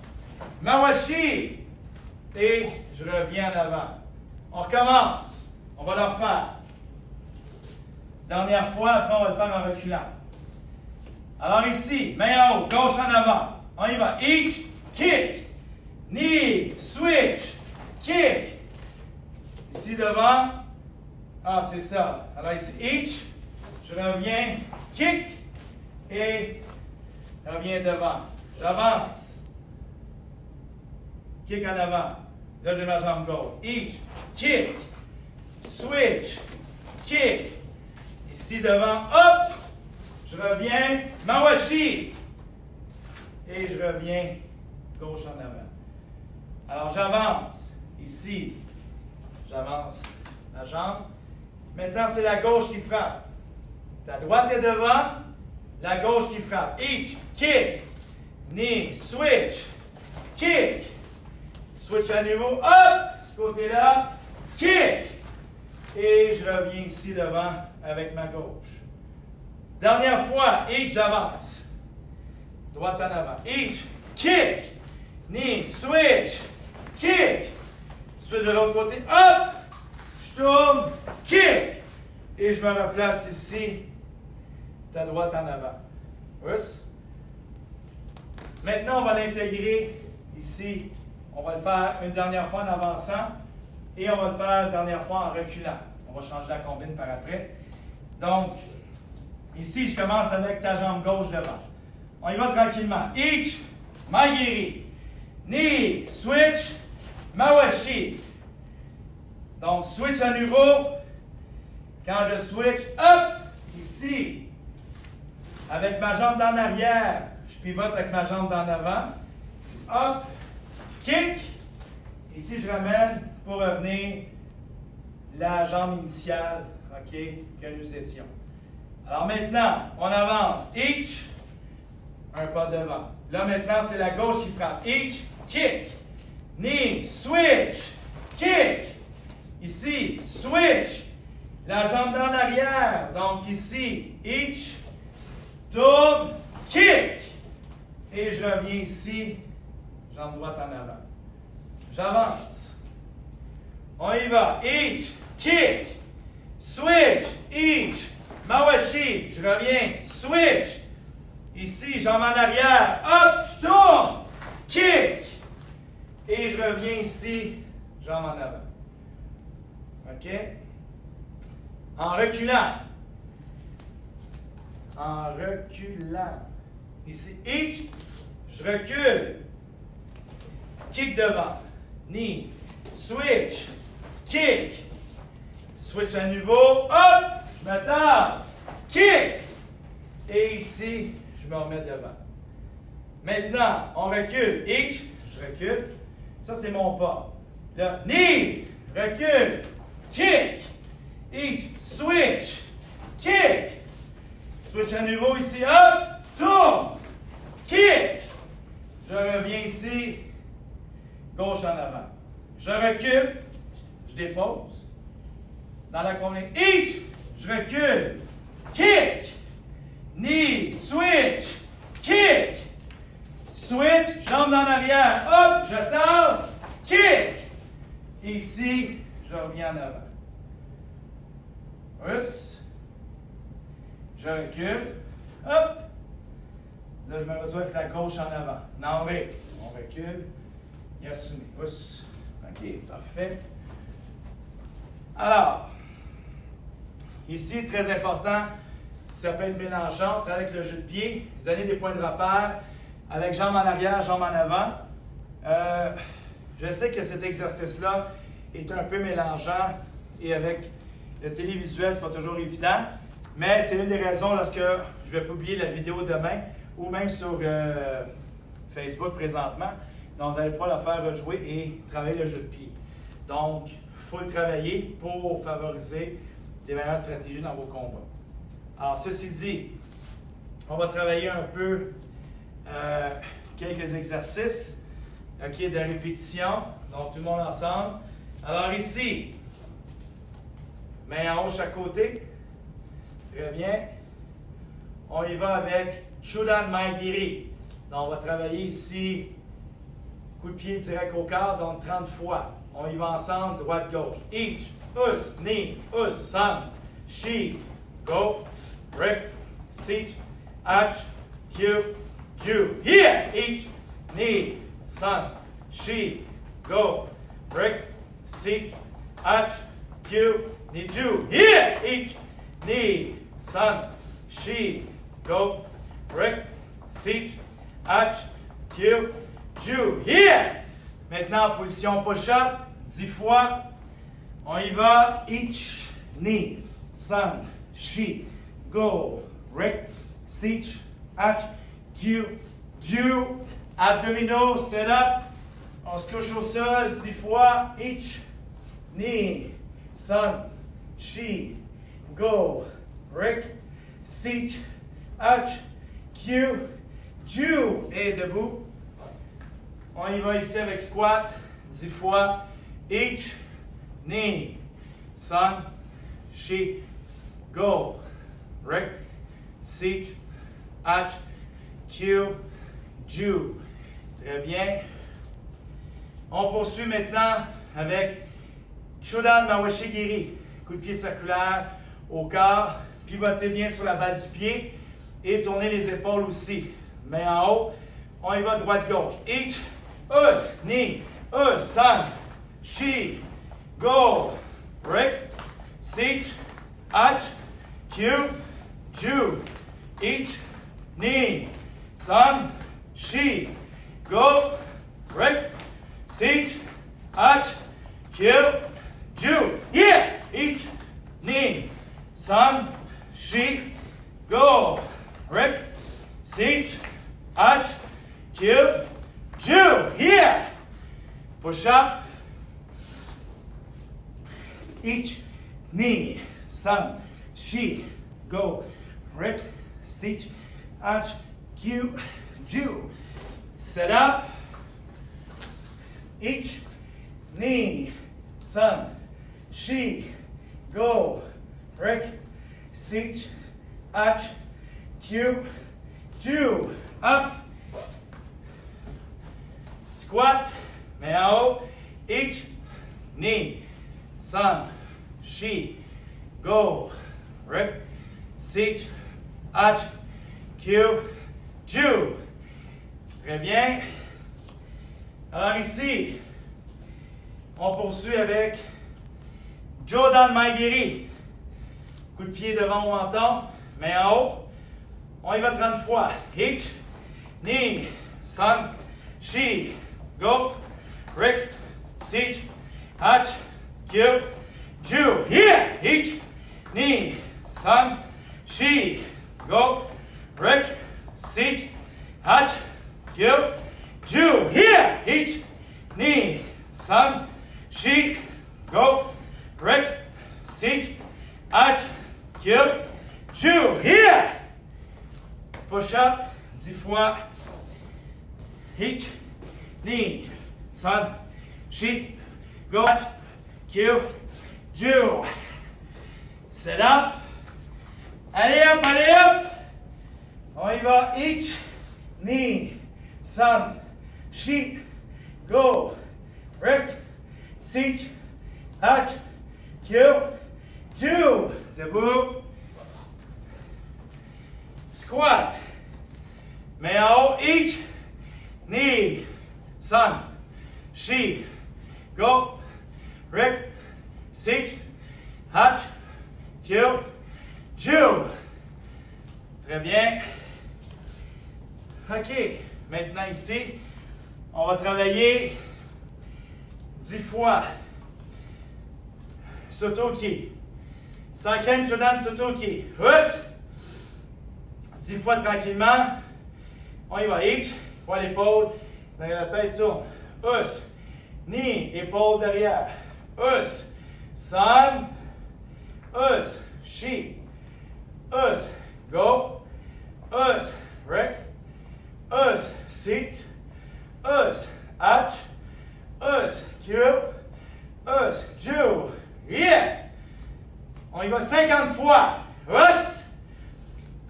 Mawashi. Et je reviens en avant. On recommence. On va le refaire. Dernière fois, après on va le faire en reculant. Alors ici, main en haut, gauche en avant. On y va. Each, kick. Knee, switch, kick. Ici devant. Ah, c'est ça. Alors ici, each. Je reviens, kick. Et je reviens devant. J'avance. Kick en avant. Là, j'ai ma jambe gauche. Each, kick. Switch, kick. Ici devant, hop. Je reviens, mawashi. Et je reviens gauche en avant. Alors j'avance. Ici, j'avance la jambe. Maintenant, c'est la gauche qui frappe. Ta droite est devant, la gauche qui frappe. Each, kick. Knee, switch, kick. Switch à nouveau, hop. Ce côté-là, kick. Et je reviens ici devant avec ma gauche. Dernière fois, each, j'avance. Droite en avant. Each, kick. Knee, switch, kick. Switch de l'autre côté, hop. Je tourne, kick. Et je me replace ici. Ta droite en avant. Oups. Maintenant, on va l'intégrer ici. On va le faire une dernière fois en avançant. Et on va le faire une dernière fois en reculant. On va changer la combine par après. Donc, ici, je commence avec ta jambe gauche devant. On y va tranquillement. Each, maigiri. Knee, switch, mawashi. Donc, switch à nouveau. Quand je switch, hop, ici, avec ma jambe en arrière, je pivote avec ma jambe en avant. Hop, kick. Ici, je ramène pour revenir la jambe initiale, OK, que nous étions. Alors maintenant, on avance. Each, un pas devant. Là, maintenant, c'est la gauche qui frappe. Each, kick. Knee, switch, kick. Ici, switch. La jambe dans l'arrière. Donc ici, each, tourne, kick. Et je reviens ici, jambe droite en avant. J'avance. On y va. Each, kick. Switch, each. Mawashi, je reviens. Switch. Ici, jambe en arrière. Hop, je tourne. Kick. Et je reviens ici, jambe en avant. OK? En reculant. En reculant. Ici, each, je recule. Kick devant. Knee. Switch. Kick. Switch à nouveau. Hop! Je me tasse. Kick. Et ici, je me remets devant. Maintenant, on recule. Each, je recule. Ça, c'est mon pas. Là, knee. Recule. Kick. Each. Switch. Kick. Switch à nouveau ici. Hop! Tourne. Kick. Je reviens ici. Gauche en avant. Je recule. Je dépose. Dans la combinaison. Each. Je recule. Kick. Knee. Switch. Kick. Switch. Jambe en arrière. Hop. Je tasse. Kick. Ici. Je reviens en avant. Oups. Je recule. Hop. Là, je me retrouve avec la gauche en avant. Namré. On recule. Yasumi. Oups. OK, parfait. Alors, ici, très important, ça peut être mélangeant avec le jeu de pied. Vous donnez des points de repère avec jambes en arrière, jambes en avant. Je sais que cet exercice-là est un peu mélangeant et avec le télévisuel, ce n'est pas toujours évident. Mais c'est une des raisons lorsque je vais publier la vidéo demain ou même sur Facebook présentement. Donc, vous allez pouvoir la faire rejouer et travailler le jeu de pied. Donc, il faut le travailler pour favoriser des meilleures stratégies dans vos combats. Alors, ceci dit, on va travailler un peu quelques exercices de répétition. Donc, tout le monde ensemble. Alors, ici, main en haut chaque côté. Très bien. On y va avec Shudan Maigiri. Donc, on va travailler ici, coup de pied direct au corps, donc 30 fois. On y va ensemble, droite-gauche. Each, us, knee, us, sam, shi, go, Rick, seach, ach, Q, Jew. Here, each, knee, son, she, go, Rick, seach, ach, Q, knee, Jew. Here, each, knee, son, she, go, Rick, seach, ach, Q, Jew. Here. Maintenant, position push-up, 10 fois. On y va. Each, knee, son, she, go, Rick, seach, ach, Q, Jew. Abdominaux, set up. On se couche au sol, 10 fois. Each, knee, son, she, go, Rick, seach, ach, Q, Jew. Et debout. On y va ici avec squat, 10 fois. Each, knee, son, she, go, Rick, seach, ach, Q, Jew. Très bien. On poursuit maintenant avec Chodan Mawashigiri. Coup de pied circulaire au corps. Pivotez bien sur la balle du pied et tournez les épaules aussi. Main en haut. On y va droite-gauche. Each, us, knee, us, son, she, go, Rick, seach, ach, Q, Jew. Each, knee, son, she, go, Rick, seach, ach, Q, Jew. Here, each, knee, son, she, go, Rick, seach, ach, Q, Jew. Here. Push up. Each, knee, son, she, go, Rick, seach, ach, Q, Jew. Set up. Each, knee, son, she, go, Rick, seach, ach, Q, Jew. Up. Squat, main en haut. Each, knee, son, she, go, Rick, seach, ach, Q, Jew. Très bien. Alors ici, on poursuit avec Jodan Maigiri. Coup de pied devant au menton, main en haut. On y va 30 fois. Each, knee, son, she, go, Rick, seach, ach, Q, Jew. Here, each, knee, son, she, go, Rick, seach, ach, Q, Jew. Here, each, knee, son, she, go, Rick, seach, ach, Q, Jew. Here. Push up, 10 fois. Each, knee, son, she, go, Q, Jew. Set up. Allez up, allez up. On y va. Each, knee, son, she, go, Rick, seach, ach, Q, Jew. Debout. Squat. Main en haut. Each, knee, son, she, go, Rick, seach, ach, Q, Jew. Très bien. OK. Maintenant ici, on va travailler 10 fois. Sotoki. Sanken Chodan Sotoki. Us. 10 fois tranquillement. On y va. Each. Poids l'épaule. Derrière la tête tourne. Us. Knee. Épaule derrière. Us. Son. Us. She. Us. Go. Us. Rick. Us. Seat. Us. Ach. Us. Q. Us. Jew. Yeah. On y va 50 fois. Us.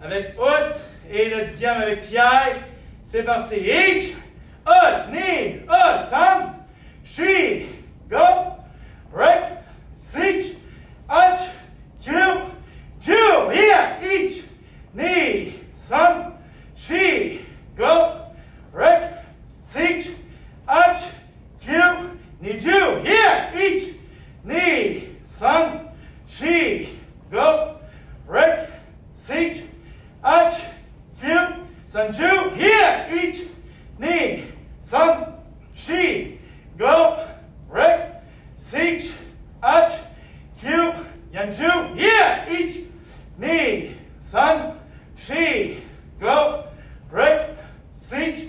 Avec us. Et le 10e avec Pierre. C'est parti. Each. Us. Knee. Us. Son. She. Go. Rick. Seat. Ach. Q. Jew. Yeah. knee, sun, she, go, rek, stitch, arch, cube, yanju, yeah, each, knee, sun, she, go, rek, stitch,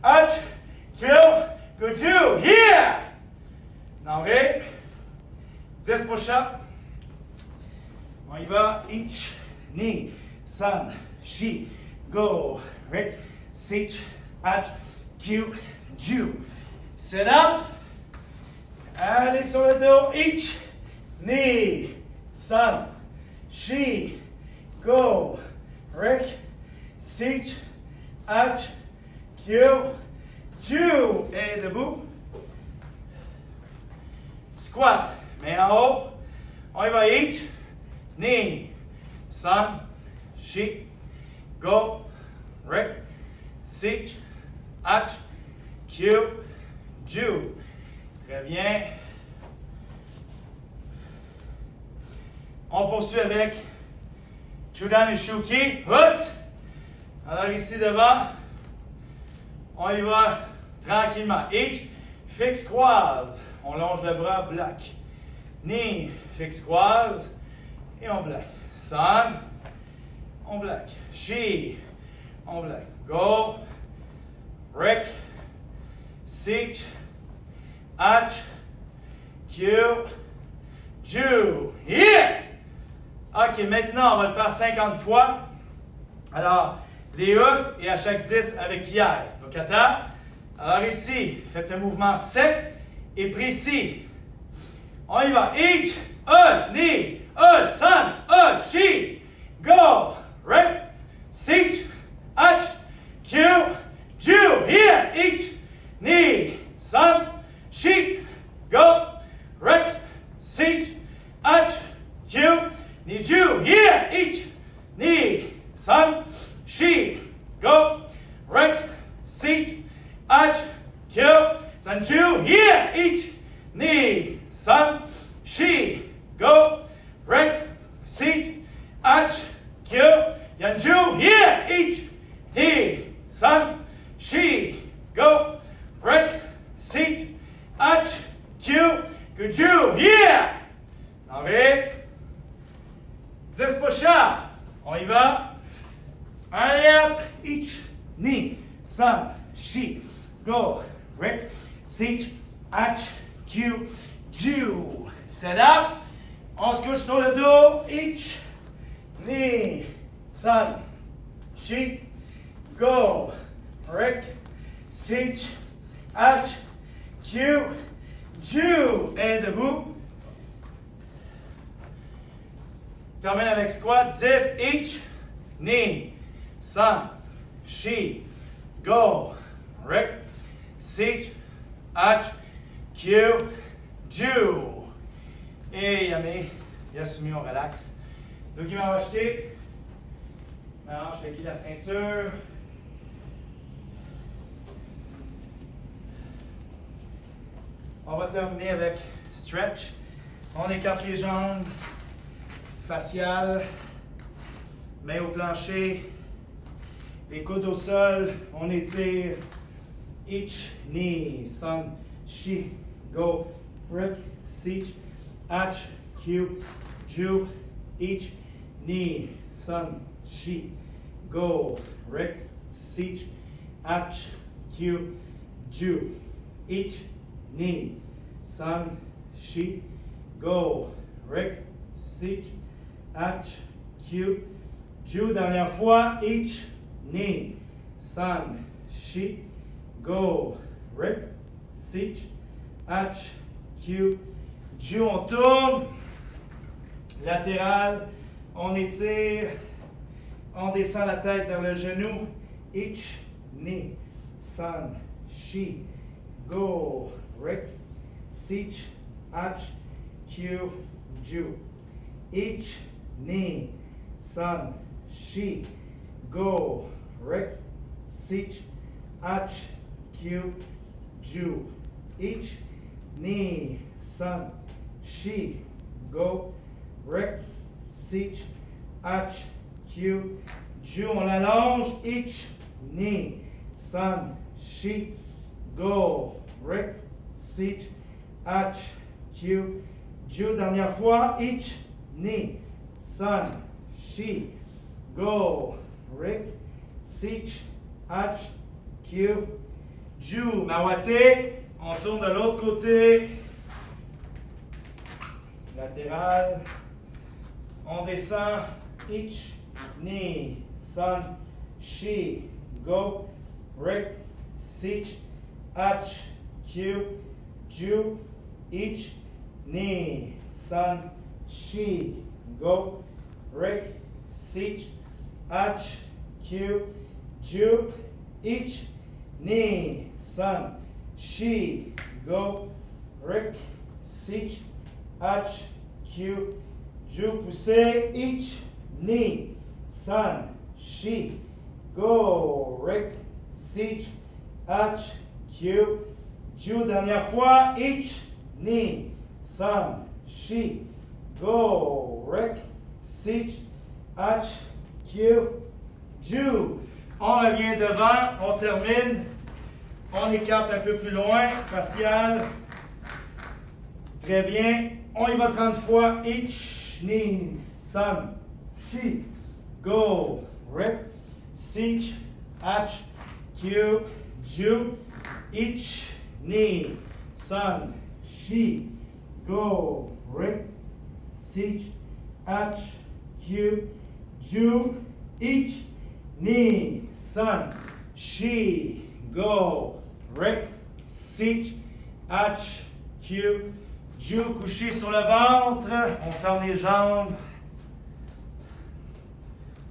arch, cube, good you, yeah. Now, okay, 10 push-up. On y va, each, knee, sun, she, go, rek, stitch, arch, cube, ju. Sit up. Allez sur le dos, each, knee, sun, she, go, rek, stitch, arch, cube, ju. Et debout. Squat, main en haut. On y va, each, knee, sun, she, go, rek, stitch, arch, cube, ju. Très bien. On poursuit avec Chudan et Shuki. Hus. Alors ici devant, on y va tranquillement. Each, fixe, croise. On longe le bras, bloc. Knee, fixe, croise. Et on bloque. Sun, on bloque. She, on bloque. Go, rek, stitch, arch, cube, ju. Yeah! OK, maintenant, on va le faire 50 fois. Alors, les housses et à chaque 10 avec hier. Donc, attends. Alors ici, faites un mouvement sec et précis. On y va. Each, us, knee, us, sun, us, she. Go, rek, stitch, arch, cube, ju. Here, each, knee, sun, she. Go, rek, stitch, arch, cube, knee, ju. Here, each, knee, sun, she. Go, rek, stitch, arch, cube, sun, ju. Here, each, knee, sun, she. Go, rek, stitch, arch, cube, yanju. Here, each, knee, sun, she. Go, rek, stitch, arch, cube, good you. Here. Allez. 10 push-ups. On y va. Allez up. Each, knee, sun, she. Go, rek, stitch, arch, cube, ju. Set up. On se couche sur le dos. Each, knee, sun, she. Go, rek, stitch, arch, cube, ju. Et debout. Termine avec squat. 10 each. Knee, sun, she. Go, rek, stitch, arch, cube, ju. Et yamé. Yasumi, on relaxe. Document va acheter. Mélange avec la ceinture. On va terminer avec stretch. On écarte les jambes. Facial. Main au plancher. Les coudes au sol. On étire. Each, knee, sun, she. Go, rek, stitch, arch, cube, ju. Each, knee, sun, she. Go, rek, stitch, arch, cube, ju. Each, knee, sun, she. Go, rek, stitch, arch, cube, ju. Dernière fois. Each, knee, sun, she. Go, rek, stitch, arch, cube, ju. On tourne. Latéral. On étire. On descend la tête vers le genou. Each, knee, sun, she. Go, rek, stitch, arch, cube, ju. Each, knee, sun, she. Go, rek, stitch, arch, cube, ju. Each, knee, sun, she. Go, rek, stitch, arch, cube, ju. On l'allonge. Each, knee, sun, Shi, Go, Rick, Sich, Ach, Q, Ju. Dernière fois. Ich, Ni, Sun, Shi, Go, Rick, Sich, Ach, Q, Ju. Mawate. On tourne de l'autre côté. Latéral. On descend. Ich, Ni, Sun, Shi, Go, Rick, Sich, Ach, Q, Ju, Ich, Ni, Sun, Shi, Go, Rick, Sich, Ach, Q, Ju, Ich, Ni, Sun, Shi, Go, Rick, Sich, Ach, Q, Ju. Poussez. Ich, Ni, Sun, Shi, Go, Rick, Sich, Ach, Q, Ju. Dernière fois. Ich, Ni, Sun, Shi, Go, Rick, Sich, Ach, Q, Ju. On revient devant, on termine. On écarte un peu plus loin. Facial. Très bien. On y va 30 fois. Ich, Ni, Sun, Shi, Go, Rick, Sich, Ach, Q, Ju. Ich, Ni, Sun, Shi, Go, Rick, Sich, Ach, Q, Ju. Ich, Ni, Sun, Shi, Go, Rick, Sich, Ach, Q, Ju. Couché sur le ventre. On ferme les jambes.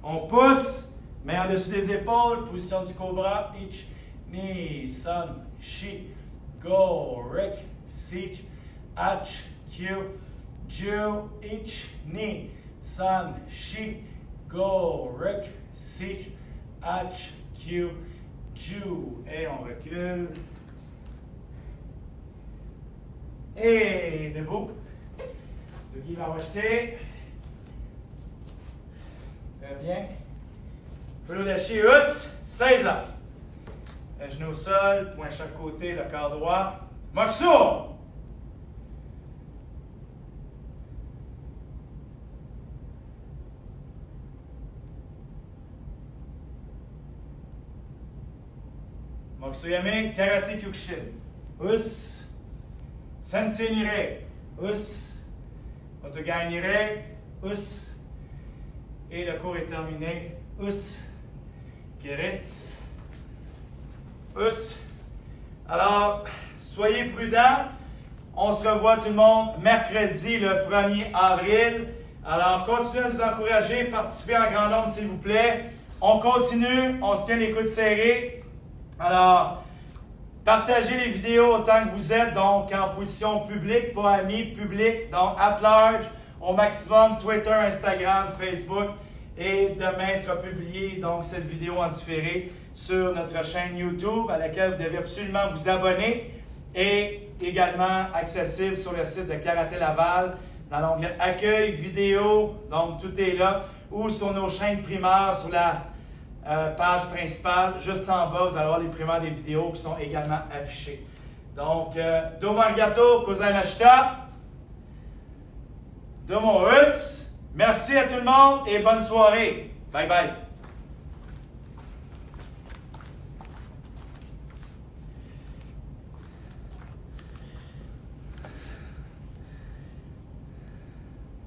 On pousse. Main en dessus des épaules. Position du cobra. Ich, Ni, Sun, Shi, Go, Rick, Sich, Ach, Q, Ju. Ich, Ni, Sun, Shi, Go, Rick, Sich, Ach, Q, Ju. Et on recule. Et debout. Le guide va rejeter. Très bien. Feu lâcher, us. 16 ans. Les genoux au sol, point chaque côté, le corps droit. Moxo. Moxo-yame, Karate Kyokushin. Us. Sensei nire. Us. Otogai nire. Us. Et le cours est terminé. Us. Keretz. Us. Alors, soyez prudents. On se revoit tout le monde mercredi le 1er avril. Alors, continuez à nous encourager. Participez en grand nombre, s'il vous plaît. On continue. On se tient les coudes serrés. Alors, partagez les vidéos autant que vous êtes, donc en position publique, pas amis, public, donc at large, au maximum, Twitter, Instagram, Facebook. Et demain sera publiée donc cette vidéo en différé sur notre chaîne YouTube à laquelle vous devez absolument vous abonner et également accessible sur le site de Karaté Laval dans l'onglet Accueil, vidéo, donc tout est là, ou sur nos chaînes primaires sur la page principale, juste en bas, vous allez voir les primaires des vidéos qui sont également affichées. Donc, domo arigato gozaimashita. Domo us. Merci à tout le monde et bonne soirée. Bye bye.